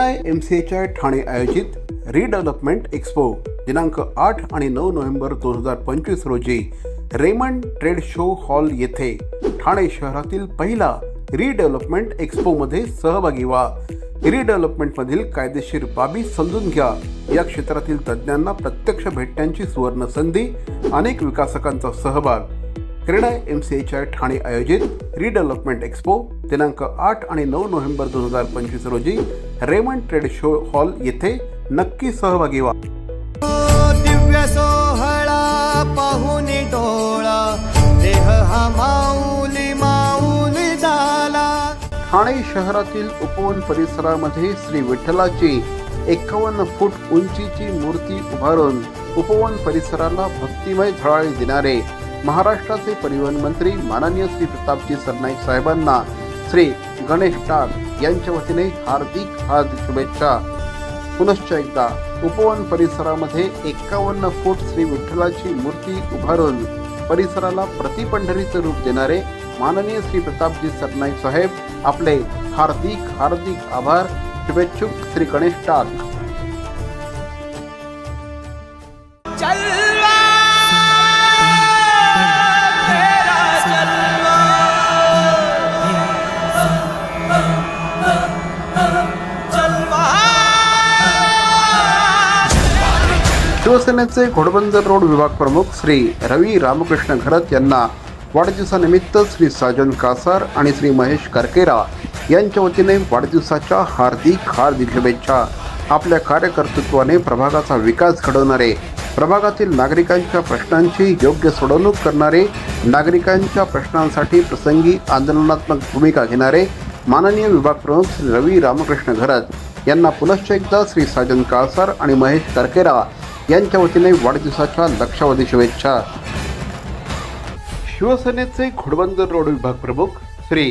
क्रीडाय MCAच्या ठाणे आयोजित redevelopment expo दिनांक 8 आणि 9 नोव्हेंबर 2025 रोजी रेमंड ट्रेड शो हॉल येथे ठाणे शहरातील पहिला रिडेव्हलपमेंट एक्स्पोमध्ये सहभागी व्हा। रिडेव्हलपमेंटमधील कायदेशीर बाबी समजून घ्या। या क्षेत्रातील तज्ज्ञांना प्रत्यक्ष भेटण्याची सुवर्ण संधी, अनेक विकासकांचा सहभाग। क्रीडाय MCAच्या ठाणे आयोजित रिडेव्हलपमेंट एक्स्पो दिनांक 8 आणि 9 नोव्हेंबर 2025 रोजी रेमंड ट्रेड शो हॉल येथे नक्की सहभागी व्हा। दिव्य सोहळा पाहून डोळा देह हा माऊली माऊली झाला। ठाणे शहरातील उपवन परिसरामध्ये श्री विठ्ठलाची 51 फूट उंचीची मूर्ती उभारून उपवन परिसराला भक्तिमय झळाळी देणारे महाराष्ट्राचे परिवहन मंत्री माननीय श्री प्रतापजी सरनाईक साहेबांना श्री गणेश टाक यांच्या वतीने हार्दिक शुभेच्छा। पुनश्च एकदा उपवन परिसरामध्ये 51 फूट श्री विठ्ठलाची मूर्ती उभारून परिसराला प्रतिपंढरीचे रूप देणारे माननीय श्री प्रतापजी सरनाईक साहेब आपले हार्दिक आभार। शुभेच्छुक श्री गणेश टाक। शिवसेनेचे घोडबंदर रोड विभाग प्रमुख श्री रवी रामकृष्ण घरत यांना वाढदिवसानिमित्त श्री साजन कासार आणि श्री महेश करकेरा यांच्या वतीने वाढदिवसाच्या हार्दिक शुभेच्छा। आपल्या कार्यकर्तृत्वाने प्रभागाचा विकास घडवणारे, प्रभागातील नागरिकांच्या प्रश्नांची योग्य सोडवणूक करणारे, नागरिकांच्या प्रश्नांसाठी प्रसंगी आंदोलनात्मक भूमिका घेणारे माननीय विभाग प्रमुख श्री रवी रामकृष्ण घरत यांना पुनश्च एकदा श्री साजन कासार आणि महेश करकेरा यांच्या वतीने वाढदिवसाच्या लक्षावधी शुभेच्छा। शिवसेनेचे घोडबंदर रोड विभाग प्रमुख श्री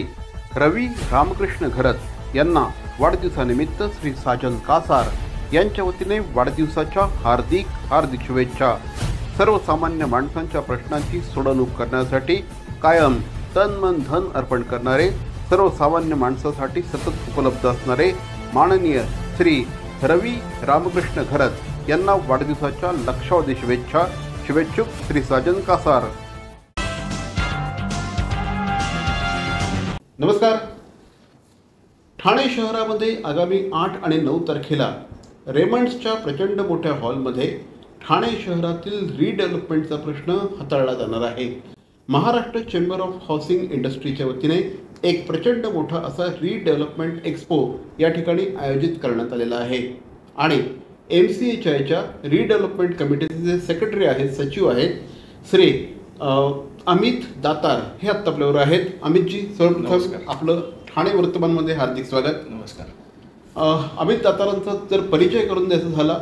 रवी रामकृष्ण घरत यांना वाढदिवसानिमित्त श्री साजन कासार यांच्या वतीने वाढदिवसाच्या हार्दिक शुभेच्छा। सर्वसामान्य माणसांच्या प्रश्नांची सोडवणूक करण्यासाठी कायम तन मन धन अर्पण करणारे, सर्वसामान्य माणसासाठी सतत उपलब्ध असणारे माननीय श्री रवी रामकृष्ण घरत यांना वाढदिवसाच्या लक्षावधी शुभेच्छा। शुभेच्छुक श्री साजन कासार। नमस्कार। ठाणे शहरामध्ये आगामी 8 आणि 9 तारखेला रेमंड्सच्या प्रचंड मोठ्या हॉलमध्ये ठाणे शहरातील रिडेव्हलपमेंटचा प्रश्न हाताळला जाणार आहे। महाराष्ट्र चेंबर ऑफ हाऊसिंग इंडस्ट्रीच्या वतीने एक प्रचंड मोठा असा रिडेव्हलपमेंट एक्स्पो या ठिकाणी आयोजित करण्यात आलेला आहे आणि MCAच्या रिडेव्हलपमेंट कमिटीचे जे सेक्रेटरी आहेत, सचिव आहेत, श्री अमित दातार हे आत्ता आपल्यावर आहेत। अमितजी, सर्वप्रथम आपलं ठाणे वर्तमानमध्ये हार्दिक स्वागत। नमस्कार। अमित दातारांचा जर परिचय करून द्यायचा झाला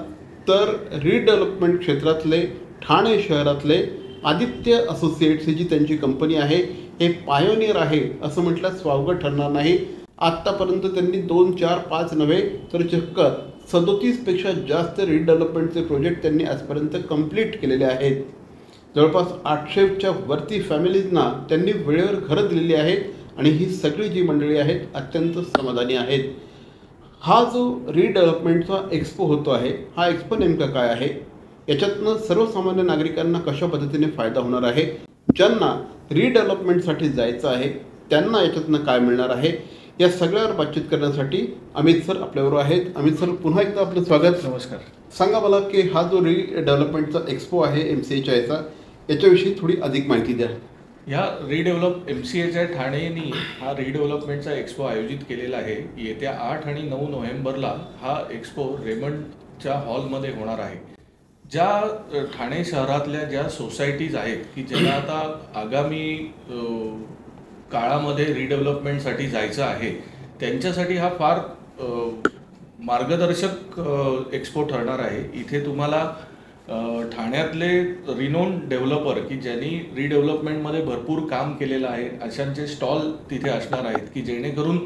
तर रिडेव्हलपमेंट क्षेत्रातले ठाणे शहरातले आदित्य असोसिएट्स ही जी त्यांची कंपनी आहे हे पायोनियर आहे असं म्हटल्यास वावगं ठरणार नाही। आत्तापर्यंत त्यांनी 2, 4, 5 नव्हे तर चक्क 37पेक्षा जास्त रिडेव्हलपमेंटचे प्रोजेक्ट त्यांनी आजपर्यंत कंप्लीट केलेले आहेत। जवळपास 800च्या वरती फॅमिलीजना त्यांनी वेळेवर घरं दिलेली आहेत आणि ही सगळी जी मंडळी आहेत अत्यंत समाधानी आहेत। हा जो रिडेव्हलपमेंटचा एक्स्पो होतो आहे, हा एक्स्पो नेमका काय आहे, याच्यातनं सर्वसामान्य नागरिकांना कशा पद्धतीने फायदा होणार आहे, ज्यांना रिडेव्हलपमेंटसाठी जायचं आहे त्यांना याच्यातनं काय मिळणार आहे, या सगळ्यावर बातचीत करण्यासाठी अमित सर आपल्याबरोबर आहेत। अमित सर, पुन्हा एकदा आपलं स्वागत। नमस्कार। सांगा मला की हा जो रिडेव्हलपमेंटचा एक्स्पो आहे MCAच्या याच्याविषयी थोडी अधिक माहिती द्या। ह्या MCAच्या ठाणेनी हा रिडेव्हलपमेंटचा एक्स्पो आयोजित केलेला आहे। येत्या 8 आणि 9 नोव्हेंबरला हा एक्स्पो रेमंडच्या हॉलमध्ये होणार आहे। ज्या ठाणे शहरातल्या ज्या सोसायटीज आहेत की ज्यांना आता आगामी काळामध्ये रिडेव्हलपमेंटसाठी जायचं आहे त्यांच्यासाठी हा फार मार्गदर्शक एक्स्पो ठरणार आहे। इथे तुम्हाला ठाण्यातले रिनोन डेव्हलपर की ज्यांनी रिडेव्हलपमेंटमध्ये भरपूर काम केलेलं आहे अशांचे स्टॉल तिथे असणार आहेत की जेणेकरून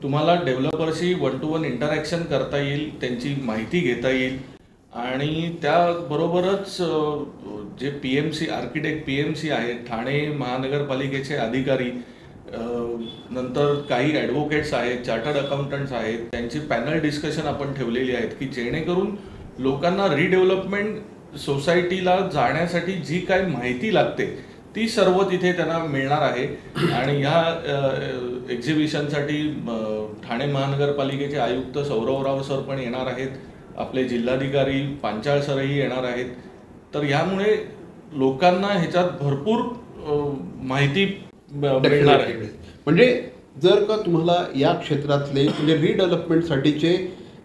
तुम्हाला डेव्हलपरशी 1 to 1 इंटरॅक्शन करता येईल, त्यांची माहिती घेता येईल आणि त्याबरोबरच जे PMC आर्किटेक्ट PMC आहेत, ठाणे महानगरपालिकेचे अधिकारी, नंतर काही ॲडव्होकेट्स आहेत, चार्टर्ड अकाउंटंट्स आहेत, त्यांची पॅनल डिस्कशन आपण ठेवलेली आहेत की जेणेकरून लोकांना रिडेव्हलपमेंट सोसायटीला जाण्यासाठी जी काही माहिती लागते ती सर्व तिथे त्यांना मिळणार आहे. आणि ह्या एक्झिबिशनसाठी ठाणे महानगरपालिकेचे आयुक्त सौरवराव सर पण येणार आहेत, आपले जिल्हाधिकारी पांचाळ सरही येणार आहेत. तर ह्यामुळे लोकांना ह्याच्यात भरपूर माहिती मिळणार आहे. म्हणजे जर का तुम्हाला या क्षेत्रातले म्हणजे रिडेव्हलपमेंटसाठीचे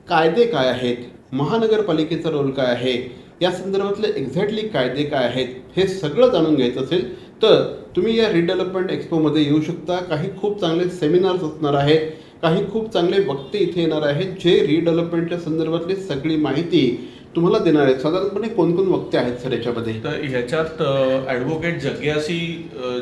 कायदे काय आहेत, महानगरपालिकेचा रोल काय आहे, या संदर्भातले एक्झॅक्टली कायदे काय आहेत, हे सगळं जाणून घ्यायचं असेल तर तुम्ही या रिडेव्हलपमेंट एक्सपोमध्ये येऊ शकता. काही खूप चांगले सेमिनार्स असणार आहेत, काही खूप चांगले वक्ते इथे येणार आहेत जे रिडेव्हलपमेंटच्या संदर्भातली सगळी माहिती तुम्हाला देणार आहेत. साधारणपणे कोणकोण वक्ते आहेत सर याच्यामध्ये? तर ह्याच्यात ॲडव्होकेट जग्यासी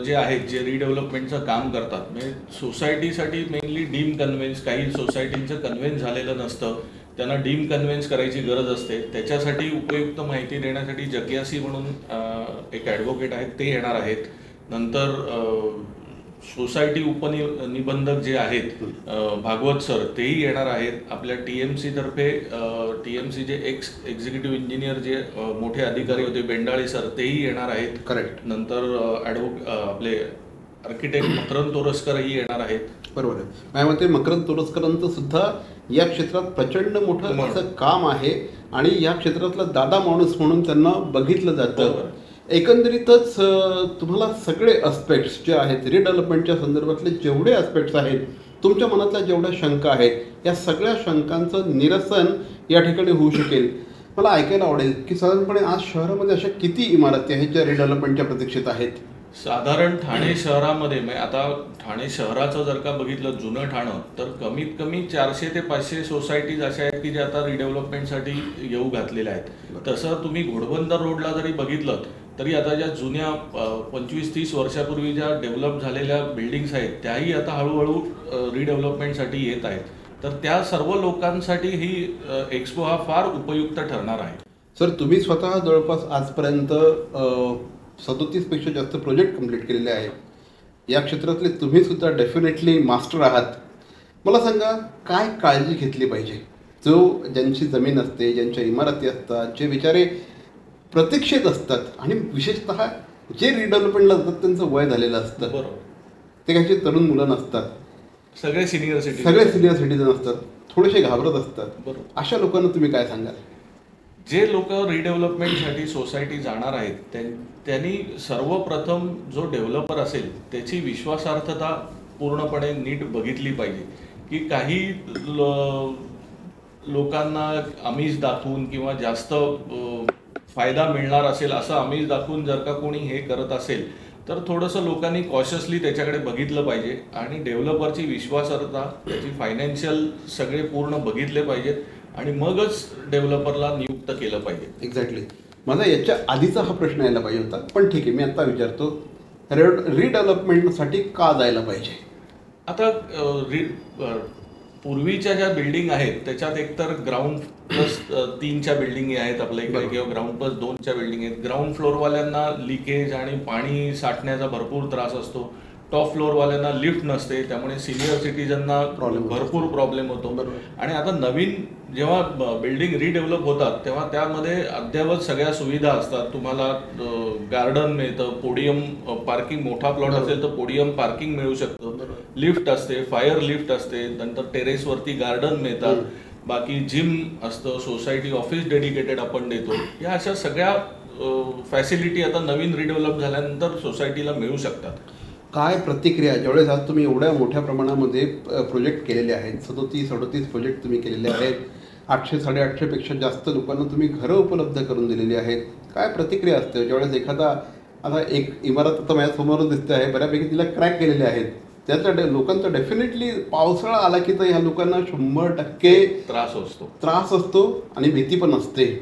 जे आहेत, जे रिडेव्हलपमेंटचं काम करतात, म्हणजे सोसायटीसाठी मेनली डीम कन्व्हेन्स, काही सोसायटींचं कन्व्हेन्स झालेलं नसतं, त्यांना डीम कन्व्हेन्स करायची गरज असते. त्याच्यासाठी उपयुक्त माहिती देण्यासाठी जग्यासी म्हणून एक ॲडव्होकेट आहेत, ते येणार आहेत. नंतर सोसायटी उपनिबंधक जे आहेत भागवत सर, तेही येणार आहेत. आपल्या TMC तर्फे TMCचे एक्झिक्युटिव्ह इंजिनियर जे मोठे अधिकारी होते बेंडाळे सर, तेही येणार आहेत. करेक्ट. नंतर आपले आर्किटेक्ट मकरंद तोरसकरही येणार आहेत. बरोबर आहे. माझ्या मते मकरंद तोरसकरांचं सुद्धा या क्षेत्रात प्रचंड मोठं असं काम आहे आणि या क्षेत्रातला दादा माणूस म्हणून त्यांना बघितलं जातं. एकंदरीतच तुम्हाला सगळे अस्पेक्ट्स जे आहेत रिडेव्हलपमेंटच्या संदर्भातले जेवढे अस्पेक्ट्स आहेत, तुमच्या मनातल्या जेवढ्या शंका आहेत, या सगळ्या शंकांचं निरसन या ठिकाणी होऊ शकेल. मला ऐकायला आवडेल की साधारणपणे आज शहरामध्ये अशा किती इमारती आहेत ज्या रिडेव्हलपमेंटच्या प्रतीक्षेत आहेत? साधारण ठाणे शहरामध्ये, आता ठाणे शहराचं जर का बघितलं जुनं ठाणं, तर कमीत कमी 400 ते 500 सोसायटीज अशा आहेत की ज्या आता रिडेव्हलपमेंटसाठी येऊ घातलेल्या आहेत. तसं तुम्ही घोडबंदर रोडला जरी बघितलं तरी आता ज्या जुन्या 25-30 वर्षापूर्वी ज्या डेव्हलप झालेल्या बिल्डिंग्स आहेत त्याही आता हळूहळू रिडेव्हलपमेंटसाठी येत आहेत. तर त्या सर्व लोकांसाठी ही एक्सपो हा फार उपयुक्त ठरणार आहे. सर, तुम्ही स्वतः जवळपास आजपर्यंत 37 पेक्षा जास्त प्रोजेक्ट कंप्लीट केलेले आहेत. या क्षेत्रातले तुम्ही सुद्धा डेफिनेटली मास्टर आहात. मला सांगा, काय काळजी घेतली पाहिजे? ज्यांची जमीन असते, ज्यांच्या इमारती असतात, जे बिचारे प्रतीक्षेत असतात आणि विशेषतः जे रिडेव्हलपमेंटला जातात त्यांचं वय झालेलं असतं, बरोबर, ते काही तरुण मुलं नसतात, सगळे सिनियर सिटीजन असतात, थोडेसे घाबरत असतात. बरोबर. अशा लोकांना तुम्ही काय सांगाल? जे लोक रिडेव्हलपमेंटसाठी सोसायटी जाणार आहेत त्यांनी सर्वप्रथम जो डेव्हलपर असेल त्याची विश्वासार्हता पूर्णपणे नीट बघितली पाहिजे. की काही लोकांना आमिष दाखवून किंवा जास्त फायदा मिळणार असेल असं आमिष दाखवून जर का कोणी हे करत असेल तर थोडंसं लोकांनी कॉशियसली त्याच्याकडे बघितलं पाहिजे आणि डेव्हलपरची विश्वासार्हता, त्याची फायनान्शियल सगळे पूर्ण बघितले पाहिजेत आणि मगच डेव्हलपरला नियुक्त केलं पाहिजे. एक्झॅक्टली. माझा याच्या आधीचा हा प्रश्न यायला पाहिजे होता, पण ठीक आहे, मी आता विचारतो. रिडेव्हलपमेंटसाठी का जायला पाहिजे? आता पूर्वीच्या ज्या बिल्डिंग आहेत त्याच्यात एकतर ग्राउंड प्लस 3च्या बिल्डिंग आहेत आपल्या इकडे, किंवा ग्राउंड प्लस 2च्या बिल्डिंग आहेत. ग्राउंड फ्लोअरवाल्यांना लिकेज आणि पाणी साठण्याचा भरपूर त्रास असतो. टॉप फ्लोअरवाल्यांना लिफ्ट नसते, त्यामुळे सिनियर सिटीजनना भरपूर प्रॉब्लेम होतो. आणि आता नवीन जेव्हा बिल्डिंग रिडेव्हलप होतात तेव्हा त्यामध्ये अद्ययावत सगळ्या सुविधा असतात. तुम्हाला गार्डन मिळतं, पोडियम पार्किंग, मोठा प्लॉट असेल तर पोडियम पार्किंग मिळू शकतं, लिफ्ट असते, फायर लिफ्ट असते, नंतर टेरेसवरती गार्डन मिळतात, बाकी जिम असतं, सोसायटी ऑफिस डेडिकेटेड आपण देतो. या अशा सगळ्या फॅसिलिटी आता नवीन रिडेव्हलप झाल्यानंतर सोसायटीला मिळू शकतात. काय प्रतिक्रिया ज्यावेळेस आज तुम्ही एवढ्या मोठ्या प्रमाणामध्ये प्रोजेक्ट केलेले आहेत, 37-38 प्रोजेक्ट तुम्ही केलेले आहेत, 800-850 पेक्षा जास्त लोकांना तुम्ही घरं उपलब्ध करून दिलेली आहेत, काय प्रतिक्रिया असते ज्यावेळेस एखादा, आता एक इमारत आता माझ्यासमोरच दिसते आहे, बऱ्यापैकी तिला क्रॅक केलेले आहेत, त्याच्या लोकांचा डेफिनेटली पावसाळा आला की तर ह्या लोकांना 100% त्रास असतो आणि भीती पण असते.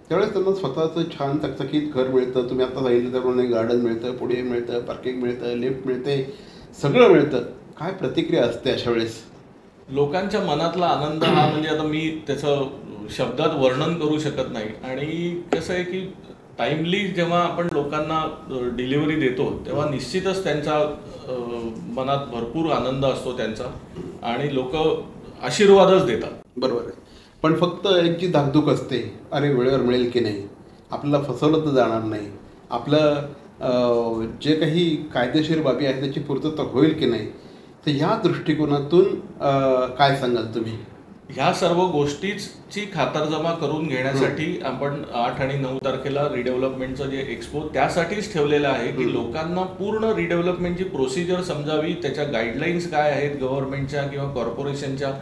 त्यावेळेस त्यांना स्वतःचं छान चकचकीत घर मिळतं, तुम्ही आता सांगितलं त्याप्रमाणे गार्डन मिळतं, पुढे मिळतं, पार्किंग मिळतं, लिफ्ट मिळते, सगळं मिळतं. काय प्रतिक्रिया असते अशा वेळेस? लोकांच्या मनातला आनंद हा म्हणजे आता मी त्याचं शब्दात वर्णन करू शकत नाही. आणि कसं आहे की टाइमली जेव्हा आपण लोकांना डिलिव्हरी देतो तेव्हा निश्चितच त्यांचा मनात भरपूर आनंद असतो त्यांचा, आणि लोक आशीर्वादच देतात. बरोबर आहे. पण फक्त एक जी धाकधूक असते, अरे वेळेवर मिळेल की नाही, आपल्याला फसवलं तर जाणार नाही, आपलं जे काही कायदेशीर बाबी आहेत त्याची पूर्तता होईल की नाही, तर ह्या दृष्टिकोनातून काय सांगाल तुम्ही? ह्या सर्व गोष्टीची खातरजमा करून घेण्यासाठी आपण 8 आणि 9 तारखेला रिडेव्हलपमेंटचं जे एक्सपो त्यासाठीच ठेवलेलं आहे की लोकांना पूर्ण रिडेव्हलपमेंटची प्रोसिजर समजावी, त्याच्या गाईडलाईन्स काय आहेत गव्हर्नमेंटच्या किंवा कॉर्पोरेशनच्या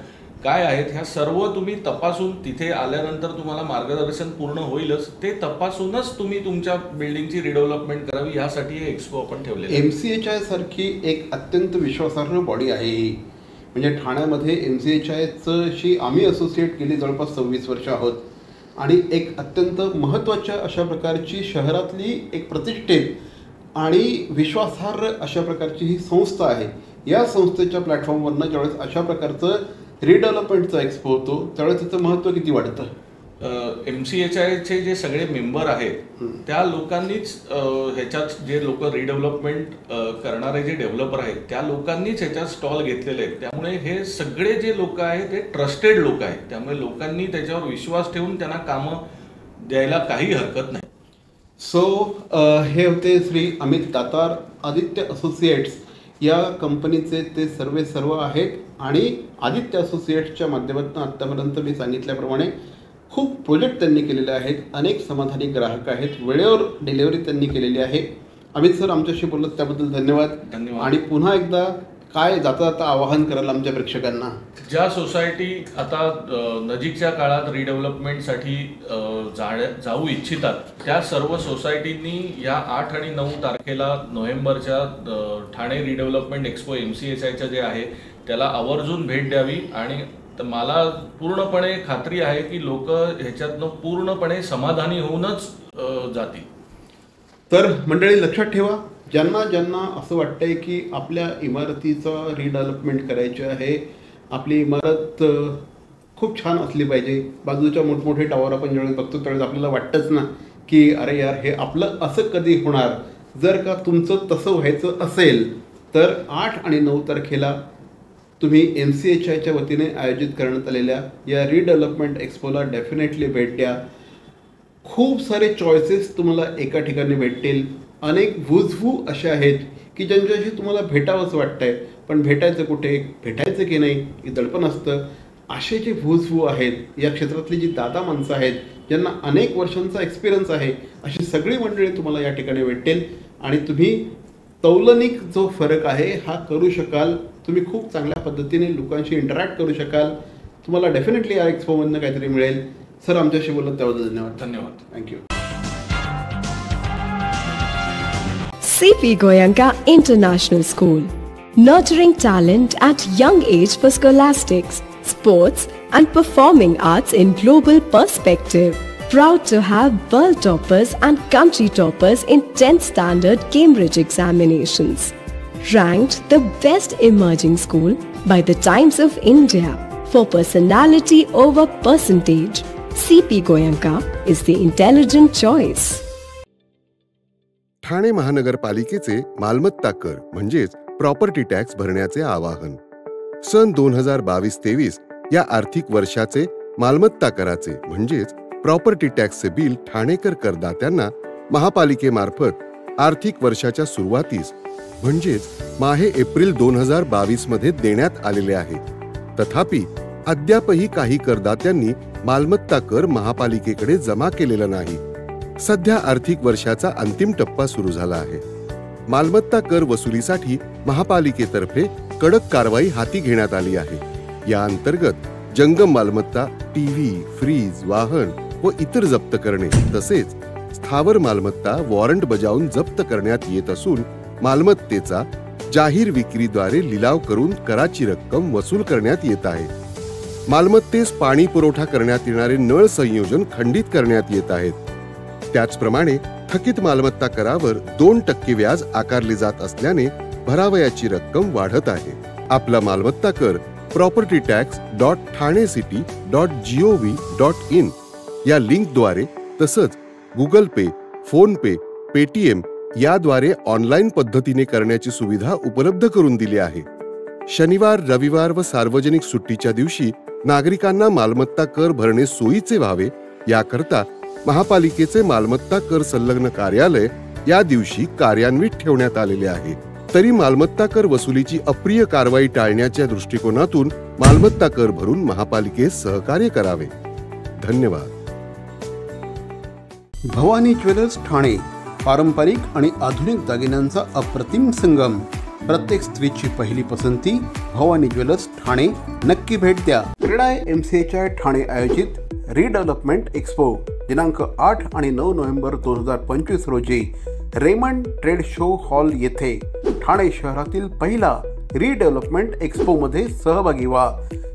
काय आहेत, ह्या सर्व तुम्ही तपासून तिथे आल्यानंतर तुम्हाला मार्गदर्शन पूर्ण होईलच. ते तपासूनच तुम्ही तुमच्या बिल्डिंगची रिडेव्हलपमेंट करावी, ह्यासाठी हे एक्सपो आपण ठेवले. MCHI सारखी एक अत्यंत विश्वासार्ह बॉडी आहे ही. म्हणजे ठाण्यामध्ये MCHIशी आम्ही असोसिएट गेली जवळपास 26 वर्ष आहोत, आणि एक अत्यंत महत्त्वाच्या अशा प्रकारची शहरातली एक प्रतिष्ठित आणि विश्वासार्ह अशा प्रकारची ही संस्था आहे. या संस्थेच्या प्लॅटफॉर्मवरनं ज्यावेळेस अशा प्रकारचं रिडेव्हलपमेंटचा एक्सपो होतो त्यावेळेस त्याचं महत्त्व किती वाढतं. MCHIचे जे सगळे मेंबर आहेत त्या लोकांनीच ह्याच्यात, जे लोक रिडेव्हलपमेंट करणारे जे डेव्हलपर आहेत त्या लोकांनीच ह्याच्यात स्टॉल घेतलेले आहेत. त्यामुळे हे सगळे जे लोक आहेत ते ट्रस्टेड लोक आहेत, त्यामुळे लोकांनी त्याच्यावर विश्वास ठेवून त्यांना कामं द्यायला काही हरकत नाही. सो हे होते श्री अमित दातार, आदित्य असोसिएट्स या कंपनीचे ते सर्व आहेत, आणि आदित्य असोसिएट्सच्या माध्यमातून आत्तापर्यंत मी सांगितल्याप्रमाणे खूप प्रोजेक्ट त्यांनी केलेले आहेत, अनेक समाधानी ग्राहक आहेत, वेळेवर डिलिव्हरी त्यांनी केलेली आहे. अमित सर आमच्याशी बोलत त्याबद्दल धन्यवाद. आणि पुन्हा एकदा काय जाता जाता आवाहन कराल आमच्या प्रेक्षकांना? ज्या सोसायटी आता नजीकच्या काळात रिडेव्हलपमेंटसाठी जाऊ इच्छितात त्या सर्व सोसायटींनी या 8 आणि 9 तारखेला नोव्हेंबरच्या ठाणे रिडेव्हलपमेंट एक्सपो MCHIच्या जे आहे त्याला आवर्जून भेट द्यावी. आणि मला पूर्णपणे खात्री आहे की लोक ह्याच्यातनं पूर्णपणे समाधानी होऊनच जातील. तर मंडळी लक्षात ठेवा, ज्यांना असं वाटतंय की आपल्या इमारतीचं रिडेव्हलपमेंट करायचे आहे, आपली इमारत खूप छान असली पाहिजे, बाजूच्या मोठमोठे टावर आपण ज्यावेळेस बघतो त्यावेळेस आपल्याला वाटतंच ना की अरे यार हे आपलं असं कधी होणार. जर का तुमचं तसं व्हायचं असेल तर 8 आणि 9 तारखेला तुम्ही MCHIच्या वतीने आयोजित करण्यात आलेल्या या रिडेव्हलपमेंट एक्सपोला डेफिनेटली भेट द्या. खूप सारे चॉईसेस तुम्हाला एका ठिकाणी भेटतील. अनेक वूजवू अशा आहेत की ज्यांच्याशी तुम्हाला भेटावंच वाटतंय, पण भेटायचं कुठे, भेटायचं की नाही हे दडपण असतं. असे जे वूजवू आहेत, या क्षेत्रातली जी दादा माणसं आहेत ज्यांना अनेक वर्षांचा एक्सपिरियन्स आहे, अशी सगळी मंडळी तुम्हाला या ठिकाणी भेटेल, आणि तुम्ही तौलनिक जो फरक आहे हा करू शकाल. तुम्ही खूप चांगल्या पद्धतीने लोकांशी इंटरॅक्ट करू शकाल. तुम्हाला डेफिनेटली या एक्सपोमधनं काहीतरी मिळेल. सर आमच्याशी बोलत त्याबद्दल धन्यवाद. Thank you. CP Goenka International School, nurturing talent at young age for scholastics, sports and performing arts in global perspective. Proud to have world toppers and country toppers in 10th standard Cambridge examinations. Ranked the best emerging school by the Times of India for personality over percentage. CP Goenka is the intelligent choice. Thane महानगरपालिकेचे मालमत्ता कर म्हणजेच property tax भरण्याचे आवाहन. सन 2022-23 या आर्थिक वर्षाचे मालमत्ता कराचे म्हणजेच प्रॉपर्टी टॅक्सचे बिल ठाणेकर करदात्यांना महापालिकेमार्फत आर्थिक वर्षाच्या सुरुवातीस म्हणजेच माहे एप्रिल 2022 मध्ये देण्यात आलेले आहे. तथापि अद्यापही काही करदात्यांनी मालमत्ता कर महापालिकेकडे जमा केलेला नाही. सध्या आर्थिक वर्षाचा अंतिम टप्पा सुरू झाला आहे. मालमत्ता कर वसुलीसाठी महापालिकेतर्फे कडक कारवाई हाती घेण्यात आली आहे. या अंतर्गत जंगम मालमत्ता, टीव्ही, फ्रीज, वाहन व इतर जप्त करणे तसेच स्थावर मालमत्ता वॉरंट बजावून जप्त करण्यात येत असून मालमत्तेचा जाहीर विक्रीद्वारे लिलाव करून कराची रक्कम वसूल करण्यात येत आहे. मालमत्तेस पाणी पुरवठा करण्यात येणारे नळ संयोजन खंडित करण्यात येत आहेत. त्याचप्रमाणे थकीत मालमत्ता करावर 2% व्याज आकारले जात असल्याने भरावयाची रक्कम वाढत आहे. आपला मालमत्ता कर propertytax.thanecity.gov.in या लिंकद्वारे तसंच गुगल पे, फोनपे, पेटीएम याद्वारे ऑनलाईन पद्धतीने करण्याची सुविधा उपलब्ध करून दिली आहे. शनिवार, रविवार व सार्वजनिक सुट्टीच्या दिवशी नागरिकांना मालमत्ता कर भरणे सोयीचे व्हावे याकरता महापालिकेचे मालमत्ता कर संलग्न कार्यालय या दिवशी कार्यान्वित ठेवण्यात आलेले आहे. तरी मालमत्ता कर वसुलीची अप्रिय कारवाई टाळण्याच्या दृष्टिकोनातून मालमत्ता कर भरून महापालिकेस सहकार्य करावे. धन्यवाद. भवानी ज्वेलर्स ठाणे, पारंपरिक आणि आधुनिक दागिन्यांचा अप्रतिम संगम. प्रत्येक स्त्रीची पहिली पसंती भवानी ज्वेलर्स ठाणे. नक्की भेट द्या. क्रीडा MCHI ठाणे आयोजित रिडेव्हलपमेंट एक्स्पो दिनांक 8 आणि 9 नोव्हेंबर 2025 रोजी रेमंड ट्रेड शो हॉल येथे ठाणे शहरातील पहिला रिडेव्हलपमेंट एक्स्पोमध्ये सहभागी व्हा.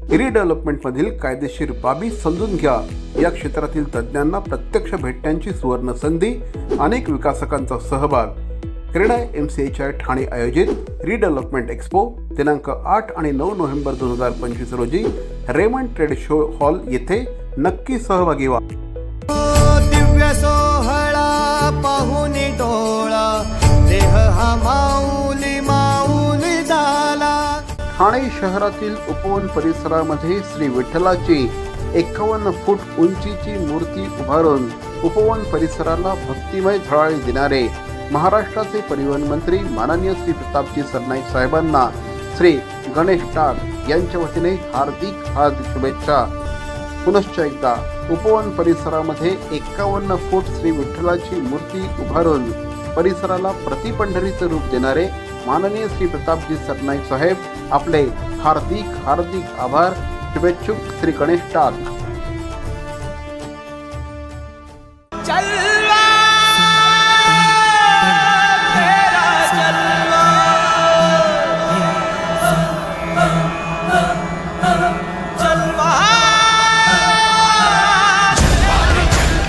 रिडेव्हलपमेंटमधील कायदेशीर बाबी समजून घ्या. या क्षेत्रातील तज्ज्ञांना प्रत्यक्ष भेटण्याची सुवर्ण संधी. अनेक विकासकांचा सहभाग. क्रीडा MCHI ठाणे आयोजित रिडेव्हलपमेंट एक्स्पो दिनांक 8 आणि 9 नोव्हेंबर 2025 रोजी रेमंड ट्रेड शो हॉल येथे नक्की सहभागी व्हा. दिव्य सोहळा पाहून डोळा देह हा माऊली माऊली झाला. ठाणे शहरातील उपवन परिसरामध्ये श्री विठ्ठलाची 51 फूट उंचीची मूर्ती उभारून उपवन परिसराला भक्तिमय झळाळी देणारे महाराष्ट्राचे परिवहन मंत्री माननीय श्री प्रतापजी सरनाईक साहेबांना श्री गणेश टाक यांच्या वतीने हार्दिक शुभेच्छा. पुनश्च एकदा उपवन परिसरामध्ये 51 फूट श्री विठ्ठलाची मूर्ती उभारून परिसराला प्रतिपंढरीचं रूप देणारे माननीय श्री प्रतापजी सरनाईक साहेब आपले हार्दिक आभार. शुभेच्छुक श्री गणेश टाक.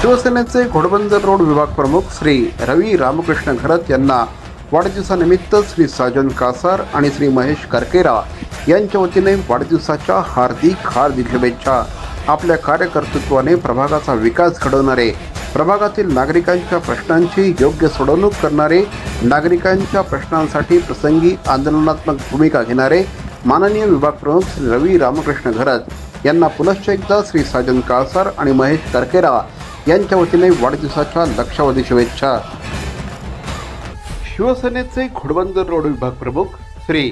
शिवसेनेचे घोडबंदर रोड विभाग प्रमुख श्री रवी रामकृष्ण घरत यांना वाढदिवसानिमित्त श्री साजन कासार आणि श्री महेश करकेरा यांच्या वतीने वाढदिवसाच्या हार्दिक शुभेच्छा. आपल्या कार्यकर्तृत्वाने प्रभागाचा विकास घडवणारे, प्रभागातील नागरिकांच्या प्रश्नांची योग्य सोडवणूक करणारे, नागरिकांच्या प्रश्नांसाठी प्रसंगी आंदोलनात्मक भूमिका घेणारे माननीय विभाग प्रमुख श्री रवी रामकृष्ण घरत यांना पुनश्च एकदा श्री साजन कासार आणि महेश करकेरा यांच्या वतीने वाढदिवसाच्या लक्षावधी शुभेच्छा. शिवसेनेचे घोडबंदर रोड विभाग प्रमुख श्री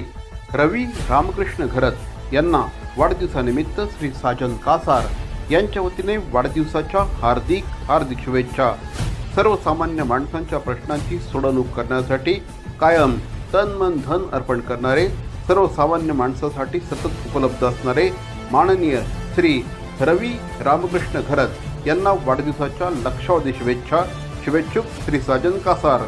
रवी रामकृष्ण घरत यांना वाढदिवसानिमित्त श्री साजन कासार यांच्या वतीने वाढदिवसाच्या हार्दिक शुभेच्छा. सर्वसामान्य माणसांच्या प्रश्नांची सोडवणूक करण्यासाठी कायम तन मन धन अर्पण करणारे, सर्वसामान्य माणसासाठी सतत उपलब्ध असणारे माननीय श्री रवी रामकृष्ण घरत यांना वाढदिवसाच्या लक्षावधी शुभेच्छा. शुभेच्छुक श्री साजन कासार.